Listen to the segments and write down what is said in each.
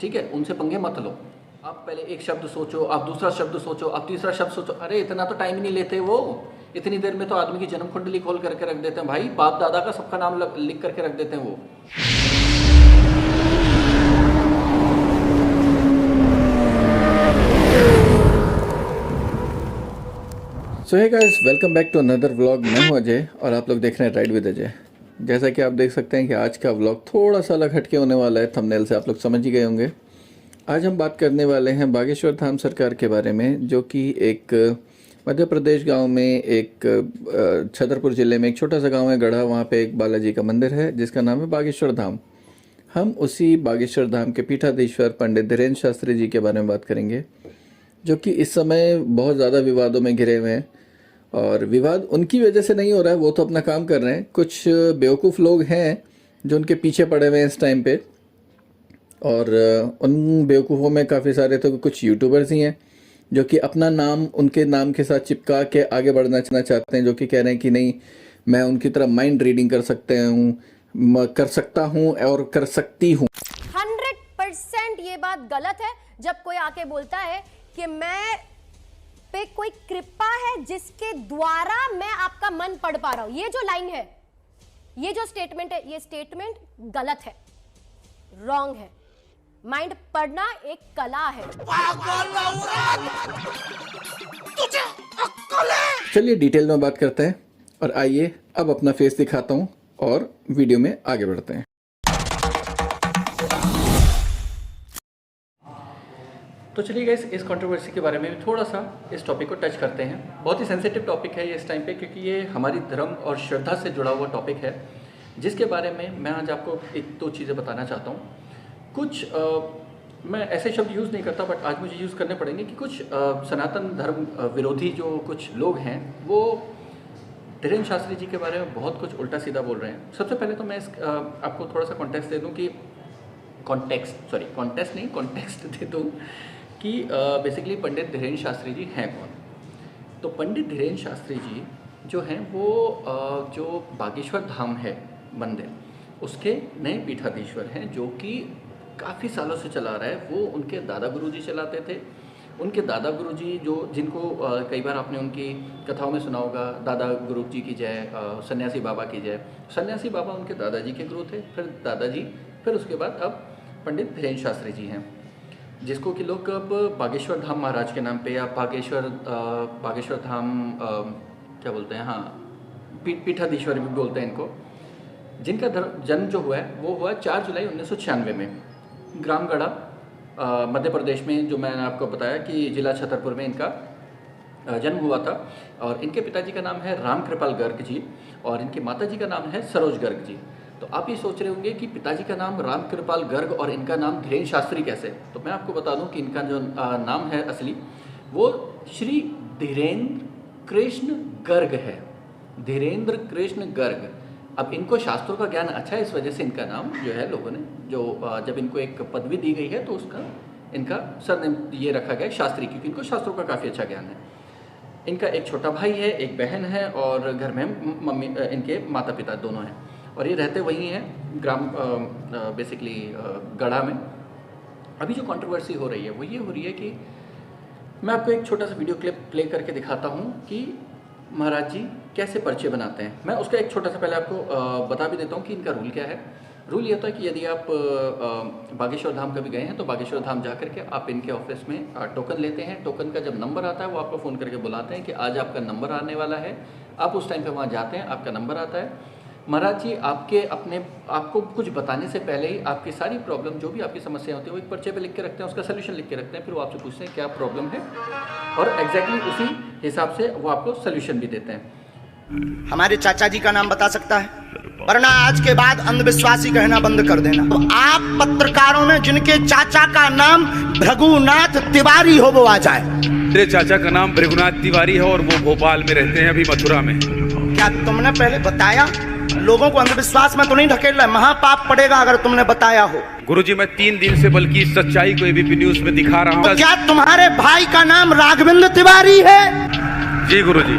ठीक है, उनसे पंगे मत लो। आप पहले एक शब्द सोचो, आप दूसरा शब्द सोचो, आप तीसरा शब्द सोचो। अरे इतना तो टाइम ही नहीं लेते वो। इतनी देर में तो आदमी की जन्म कुंडली खोल करके रख देते हैं भाई, बाप दादा का सबका नाम लिख करके रख देते हैं वो। So hey guys, welcome back to another vlog. मैं हूं अजय और आप लोग देख रहे हैं राइड विद अजय। जैसा कि आप देख सकते हैं कि आज का व्लॉग थोड़ा सा अलग हटके होने वाला है। थंबनेल से आप लोग समझ ही गए होंगे। आज हम बात करने वाले हैं बागेश्वर धाम सरकार के बारे में, जो कि एक मध्य प्रदेश गांव में एक छतरपुर ज़िले में एक छोटा सा गांव है गढ़ा। वहाँ पे एक बालाजी का मंदिर है जिसका नाम है बागेश्वर धाम। हम उसी बागेश्वर धाम के पीठाधीश्वर पंडित धीरेन्द्र शास्त्री जी के बारे में बात करेंगे, जो कि इस समय बहुत ज़्यादा विवादों में घिरे हुए हैं। और विवाद उनकी वजह से नहीं हो रहा है, वो तो अपना काम कर रहे हैं। कुछ बेवकूफ़ लोग हैं जो उनके पीछे पड़े हुए हैं इस टाइम पे, और उन बेवकूफ़ों में काफ़ी सारे तो कुछ यूट्यूबर्स ही हैं जो कि अपना नाम उनके नाम के साथ चिपका के आगे बढ़ना चाहते हैं, जो कि कह रहे हैं कि नहीं, मैं उनकी तरह माइंड रीडिंग कर सकता हूँ और कर सकती हूँ। 100% ये बात गलत है जब कोई आके बोलता है कि मैं पे कोई कृपा है जिसके द्वारा मैं आपका मन पढ़ पा रहा हूं। ये जो लाइन है, ये जो स्टेटमेंट है, ये स्टेटमेंट गलत है, रॉन्ग है। माइंड पढ़ना एक कला है। चलिए डिटेल में बात करते हैं और आइए अब अपना फेस दिखाता हूं और वीडियो में आगे बढ़ते हैं। तो चलिए गाइस, इस कंट्रोवर्सी के बारे में थोड़ा सा इस टॉपिक को टच करते हैं। बहुत ही सेंसिटिव टॉपिक है ये इस टाइम पे, क्योंकि ये हमारी धर्म और श्रद्धा से जुड़ा हुआ टॉपिक है, जिसके बारे में मैं आज आपको एक दो चीज़ें बताना चाहता हूँ। कुछ मैं ऐसे शब्द यूज़ नहीं करता, बट आज मुझे यूज़ करने पड़ेंगे कि कुछ सनातन धर्म विरोधी जो कुछ लोग हैं वो धीरेन्द्र शास्त्री जी के बारे में बहुत कुछ उल्टा सीधा बोल रहे हैं। सबसे पहले तो मैं आपको थोड़ा सा कॉन्टेक्स्ट दे दूँ कि कॉन्टेक्स्ट दे दूँ कि बेसिकली पंडित धीरेन्द्र शास्त्री जी हैं कौन। तो पंडित धीरेन्द्र शास्त्री जी जो हैं वो जो बागेश्वर धाम है मंदिर, उसके नए पीठाधीश्वर हैं, जो कि काफ़ी सालों से चला रहा है। वो उनके दादा गुरुजी चलाते थे। उनके दादा गुरुजी जिनको कई बार आपने उनकी कथाओं में सुना होगा, दादा गुरु जी की जय, सन्यासी बाबा की जय। सन्यासी बाबा उनके दादाजी के गुरु थे, फिर दादाजी, फिर उसके बाद अब पंडित धीरेन्द्र शास्त्री जी हैं, जिसको कि लोग अब बागेश्वर धाम महाराज के नाम पे या बागेश्वर धाम क्या बोलते हैं, हाँ, पीठाधीश्वर भी बोलते हैं इनको। जिनका जन्म जो हुआ है वो हुआ 4 जुलाई 1996 में ग्राम गढ़ा, मध्य प्रदेश में, जो मैंने आपको बताया कि जिला छतरपुर में इनका जन्म हुआ था। और इनके पिताजी का नाम है राम कृपाल गर्ग जी और इनकी माताजी का नाम है सरोज गर्ग जी। तो आप ये सोच रहे होंगे कि पिताजी का नाम राम कृपाल गर्ग और इनका नाम धीरेन्द्र शास्त्री कैसे। तो मैं आपको बता दूं कि इनका जो नाम है असली, वो श्री धीरेन्द्र कृष्ण गर्ग है। धीरेन्द्र कृष्ण गर्ग। अब इनको शास्त्रों का ज्ञान अच्छा है, इस वजह से इनका नाम जो है लोगों ने जो जब इनको एक पदवी दी गई है तो उसका इनका सरनेम ये रखा गया शास्त्री, क्योंकि इनको शास्त्रों का काफ़ी अच्छा ज्ञान है। इनका एक छोटा भाई है, एक बहन है और घर में मम्मी, इनके माता पिता दोनों हैं। और ये रहते वही हैं ग्राम बेसिकली गढ़ा में। अभी जो कंट्रोवर्सी हो रही है वो ये हो रही है कि मैं आपको एक छोटा सा वीडियो क्लिप प्ले करके दिखाता हूँ कि महाराज जी कैसे पर्चे बनाते हैं। मैं उसका एक छोटा सा पहले आपको बता भी देता हूँ कि इनका रूल क्या है। रूल ये होता है कि यदि आप बागेश्वर धाम कभी गए हैं तो बागेश्वर धाम जा करके आप इनके ऑफिस में टोकन लेते हैं। टोकन का जब नंबर आता है वो आपको फ़ोन करके बुलाते हैं कि आज आपका नंबर आने वाला है। आप उस टाइम पे वहाँ जाते हैं, आपका नंबर आता है। महाराज जी आपको कुछ बताने से पहले ही आपकी सारी प्रॉब्लम, जो भी आपकी समस्या होती है, वो एक पर्चे पे लिख के रखते हैं, उसका सोल्यूशन लिख के रखते हैं। फिर वो आपसे पूछते हैं क्या प्रॉब्लम है और एग्जैक्टली उसी हिसाब से वो आपको सोल्यूशन भी देते हैं। हमारे चाचा जी का नाम बता सकता है, वरना आज के बाद अंधविश्वासी कहना बंद कर देना। तो आप पत्रकारों में जिनके चाचा का नाम भृगुनाथ तिवारी हो वो आ जाए। मेरे चाचा का नाम भृगुनाथ तिवारी है और वो भोपाल में रहते हैं, अभी मथुरा में। क्या तुमने पहले बताया? लोगों को अंधविश्वास में तो नहीं ढकेल रहा, महापाप पड़ेगा अगर तुमने बताया हो। गुरुजी मैं 3 दिन से बल्कि इस सच्चाई को एबीपी न्यूज में दिखा रहा हूँ। तो क्या तुम्हारे भाई का नाम राघवेंद्र तिवारी है? जी गुरुजी।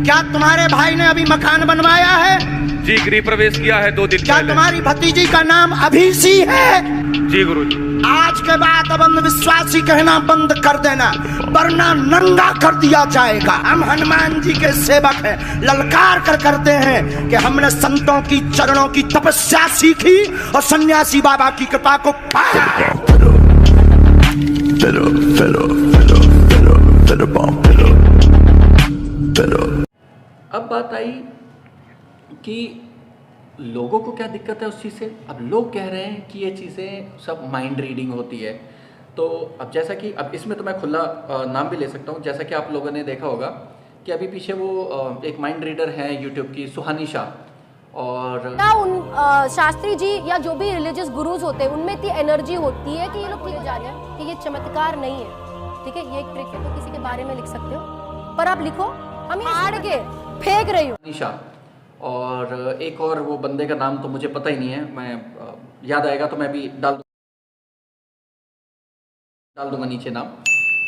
क्या तुम्हारे भाई ने अभी मकान बनवाया है? जी, गृह प्रवेश किया है 2 दिन क्या पहले। तुम्हारी भतीजी का नाम अभिषी है? जी गुरुजी। आज के बाद अब अंधविश्वासी कहना बंद कर देना, वरना नंगा कर दिया जाएगा। हम हनुमान जी के सेवक हैं, ललकार कर करते हैं कि हमने संतों की चरणों की तपस्या सीखी और सन्यासी बाबा की कृपा को पाया। अब बात आई कि लोगों को क्या दिक्कत है उस चीज़ से। अब लोग कह रहे हैं कि ये चीज़ें सब माइंड रीडिंग होती है। तो अब जैसा कि अब इसमें तो मैं खुला नाम भी ले सकता हूँ, जैसा कि आप लोगों ने देखा होगा कि अभी पीछे वो एक माइंड रीडर है यूट्यूब की, सुहानी शाह, और क्या उन शास्त्री जी या जो भी रिलीजियस गुरुज होते हैं उनमें इतनी एनर्जी होती है कि ये लोग ठीक जाने कि ये चमत्कार नहीं है, ठीक है, ये एक ट्रिक है, तो किसी के बारे में लिख सकते हो, पर आप लिखो हम हाड़ के फेंक रही हूँ। निशा, और एक और वो बंदे का नाम तो मुझे पता ही नहीं है, मैं याद आएगा तो मैं भी डाल दूंगा नीचे नाम।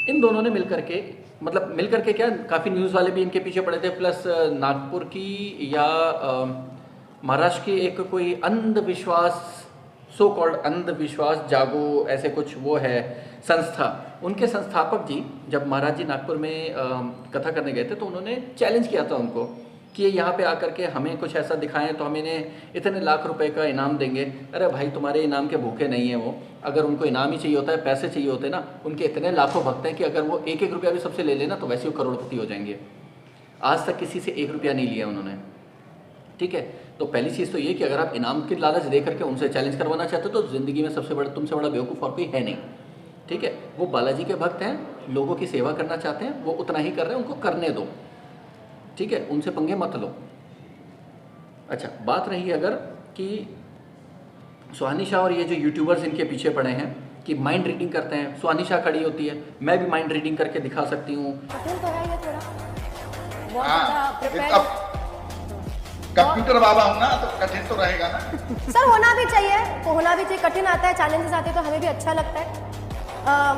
इन दोनों ने मिलकर के, मतलब मिलकर के क्या, काफ़ी न्यूज़ वाले भी इनके पीछे पड़े थे, प्लस नागपुर की या महाराष्ट्र की एक कोई अंधविश्वास, सो कॉल्ड अंधविश्वास जागो ऐसे कुछ वो है संस्था, उनके संस्थापक जी जब महाराज जी नागपुर में कथा करने गए थे तो उन्होंने चैलेंज किया था उनको कि यहाँ पे आकर के हमें कुछ ऐसा दिखाएं तो हम इन्हें इतने लाख रुपए का इनाम देंगे। अरे भाई, तुम्हारे इनाम के भूखे नहीं है वो, अगर उनको इनाम ही चाहिए होता है, पैसे चाहिए होते ना, उनके इतने लाखों भक्त हैं कि अगर वो एक एक रुपया भी सबसे ले लेना तो वैसे वो करोड़पति हो जाएंगे। आज तक किसी से 1 रुपया नहीं लिया उन्होंने, ठीक है। तो पहली चीज़ तो ये कि अगर आप इनाम की लालच दे करके उनसे चैलेंज करवाना चाहते हो तो ज़िंदगी में सबसे बड़ा, तुमसे बड़ा बेवकूफ़ और कोई है नहीं, ठीक है। वो बालाजी के भक्त हैं, लोगों की सेवा करना चाहते हैं, वो उतना ही कर रहे हैं, उनको करने दो, ठीक है, उनसे पंगे मत लो। अच्छा, बात रही अगर कि सुहानी शाह और ये जो यूट्यूबर्स इनके पीछे पड़े हैं कि माइंड रीडिंग करते हैं, सुहानी शाह खड़ी होती है, मैं भी माइंड रीडिंग करके दिखा सकती हूँ। कठिन तो है ये थोड़ा, बहुत हाँ, ज़्यादा प्रिपेयर। अब कंप्यूटर बाबा हूँ ना तो कठिन तो रहेगा ना। सर होना भी चाहिए, तो होना भी चाहिए, कठिन आता है, चैलेंजेस आते हैं तो हमें भी अच्छा लगता है।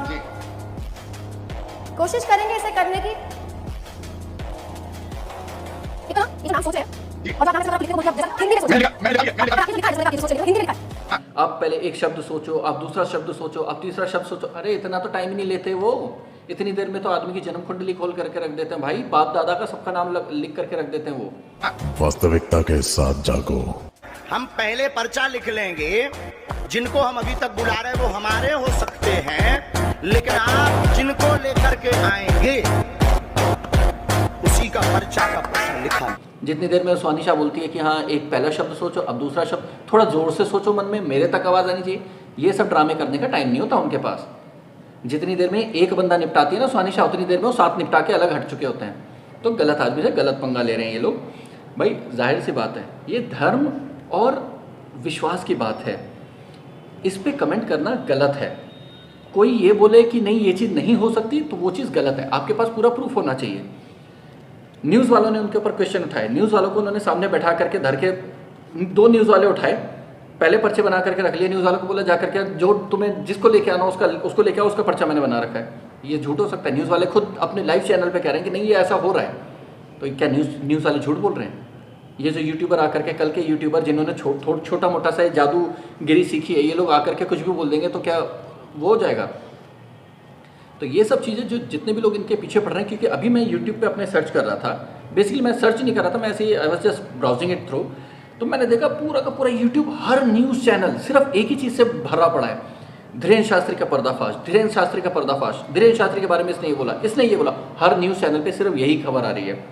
जी कोशिश करेंगे इसे करने की। ठीक है ना? ये नाम सोच रहे हैं और आप नाम से अगर आप लिखते हो, मुझे आप हिंदी में सोचें। मैं लिखा अगर आपने लिखा है जैसे मैंने सोच लिया, हिंदी में लिखा है। आप पहले एक शब्द सोचो, आप दूसरा शब्द सोचो, आप तीसरा शब्द सोचो। अरे इतना तो टाइम ही नहीं लेते वो, इतनी देर में तो आदमी की जन्म कुंडली खोल करके रख देते हैं भाई, बाप दादा का सबका नाम लिख करके रख देते हैं वो। वास्तविकता के साथ जागो। हम पहले पर्चा लिख लेंगे, जिनको हम अभी तक बुला रहे वो हमारे हो सकते हैं, लेकिन आप जिनको लेकर के आएंगे उसी का पर्चा का प्रश्न लिखा। जितनी देर में सुहानी शाह बोलती है कि हाँ एक पहला शब्द सोचो, अब दूसरा शब्द, थोड़ा जोर से सोचो, मन में मेरे तक आवाज़ आनी चाहिए, ये सब ड्रामे करने का टाइम नहीं होता उनके पास। जितनी देर में एक बंदा निपटाती है ना सुहानी शाह, उतनी देर में वो 7 निपटा के अलग हट चुके होते हैं। तो गलत आदमी से गलत पंगा ले रहे हैं ये लोग। भाई जाहिर सी बात है, ये धर्म और विश्वास की बात है, इस पे कमेंट करना गलत है। कोई ये बोले कि नहीं ये चीज़ नहीं हो सकती तो वो चीज़ गलत है, आपके पास पूरा प्रूफ होना चाहिए। न्यूज़ वालों ने उनके ऊपर क्वेश्चन उठाए, न्यूज़ वालों को उन्होंने सामने बैठा करके धर के, 2 न्यूज़ वाले उठाए, पहले पर्चे बना करके रख लिए, न्यूज़ वालों को बोला जा करके जो तुम्हें जिसको लेके आना उसको लेके आओ, उसका पर्चा मैंने बना रखा है। ये झूठ हो सकता है? न्यूज़ वाले खुद अपने लाइव चैनल पे कह रहे हैं कि नहीं ये ऐसा हो रहा है, तो क्या न्यूज़ वाले झूठ बोल रहे हैं? ये जो यूट्यूबर आकर के, कल के यूट्यूबर जिन्होंने छोटा मोटा सा जादूगिरी सीखी है, ये लोग आकर के कुछ भी बोल देंगे तो क्या वो हो जाएगा? तो ये सब चीज़ें जो जितने भी लोग इनके पीछे पड़ रहे हैं, क्योंकि अभी मैं यूट्यूब पे अपने सर्च कर रहा था, बेसिकली मैं सर्च नहीं कर रहा था, मैं ऐसे ही I was just browsing it through, तो मैंने देखा पूरा का पूरा यूट्यूब, हर न्यूज़ चैनल सिर्फ एक ही चीज़ से भरा पड़ा है, धीरेन्द्र शास्त्री का पर्दाफाश, धीरेन्द्र शास्त्री का पर्दाफाश, धीरेन्द्र शास्त्री के बारे में इसने ये बोला, इसने ये बोला, हर न्यूज़ चैनल पे सिर्फ यही खबर आ रही है,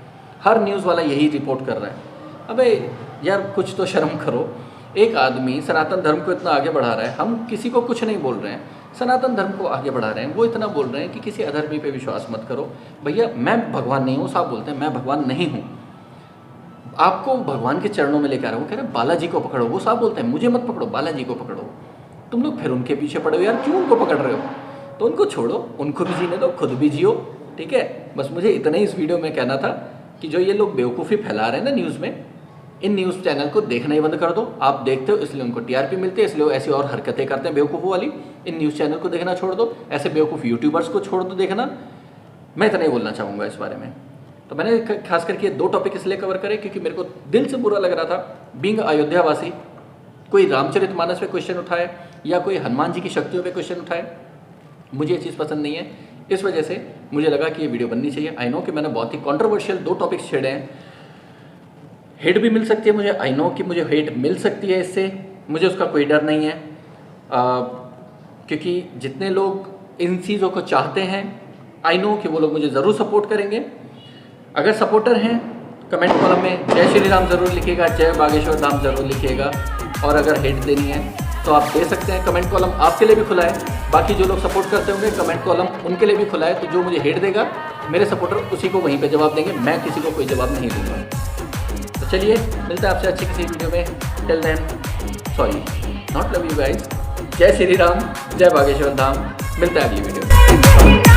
हर न्यूज़ वाला यही रिपोर्ट कर रहा है। अबे यार कुछ तो शर्म करो, एक आदमी सनातन धर्म को इतना आगे बढ़ा रहा है, हम किसी को कुछ नहीं बोल रहे हैं, सनातन धर्म को आगे बढ़ा रहे हैं, वो इतना बोल रहे हैं कि किसी अधर्मी पे विश्वास मत करो। भैया मैं भगवान नहीं हूँ, साहब बोलते हैं मैं भगवान नहीं हूँ, आपको भगवान के चरणों में लेकर आ रहा हूँ, कह रहे हैं बालाजी को पकड़ो, वो साहब बोलते हैं मुझे मत पकड़ो, बालाजी को पकड़ो। तुम लोग फिर उनके पीछे पड़े हो यार, क्यों उनको पकड़ रहे हो? तो उनको छोड़ो, उनको भी जीने दो, खुद भी जियो, ठीक है। बस मुझे इतना ही इस वीडियो में कहना था कि जो ये लोग बेवकूफ़ी फैला रहे हैं ना न्यूज़ में, इन न्यूज़ चैनल को देखना ही बंद कर दो। आप देखते हो इसलिए उनको टीआरपी मिलती है, इसलिए वो ऐसी और हरकतें करते हैं बेवकूफ़ों वाली। इन न्यूज़ चैनल को देखना छोड़ दो, ऐसे बेवकूफ़ यूट्यूबर्स को छोड़ दो देखना। मैं इतना ही बोलना चाहूँगा इस बारे में। तो मैंने खास करके 2 टॉपिक इसलिए कवर करे क्योंकि मेरे को दिल से बुरा लग रहा था, बीइंग अयोध्यावासी। कोई रामचरितमानस पे क्वेश्चन उठाए, या कोई हनुमान जी की शक्तियों पे क्वेश्चन उठाए। मुझे ये चीज़ पसंद नहीं है, इस वजह से मुझे लगा कि ये वीडियो बननी चाहिए। आई नो कि मैंने बहुत ही कंट्रोवर्शियल 2 टॉपिक्स छेड़े हैं, हेट भी मिल सकती है मुझे, आई नो कि मुझे हेट मिल सकती है इससे, मुझे उसका कोई डर नहीं है, क्योंकि जितने लोग इन चीज़ों को चाहते हैं आई नो कि वो लोग मुझे ज़रूर सपोर्ट करेंगे। अगर सपोर्टर हैं कमेंट कॉलम में जय श्री राम ज़रूर लिखिएगा, जय बागेश्वर धाम ज़रूर लिखिएगा। और अगर हेट देनी है तो आप दे सकते हैं, कमेंट कॉलम आपके लिए भी खुला है। बाकी जो लोग सपोर्ट करते होंगे कमेंट कॉलम उनके लिए भी खुला है। तो जो मुझे हेट देगा मेरे सपोर्टर उसी को वहीं पे जवाब देंगे, मैं किसी को कोई जवाब नहीं दूंगा। तो चलिए मिलते हैं आपसे अच्छी किसी वीडियो में। Till then sorry not love you guys. जय श्री राम, जय बागेश्वर धाम। मिलता है अगली वीडियो में।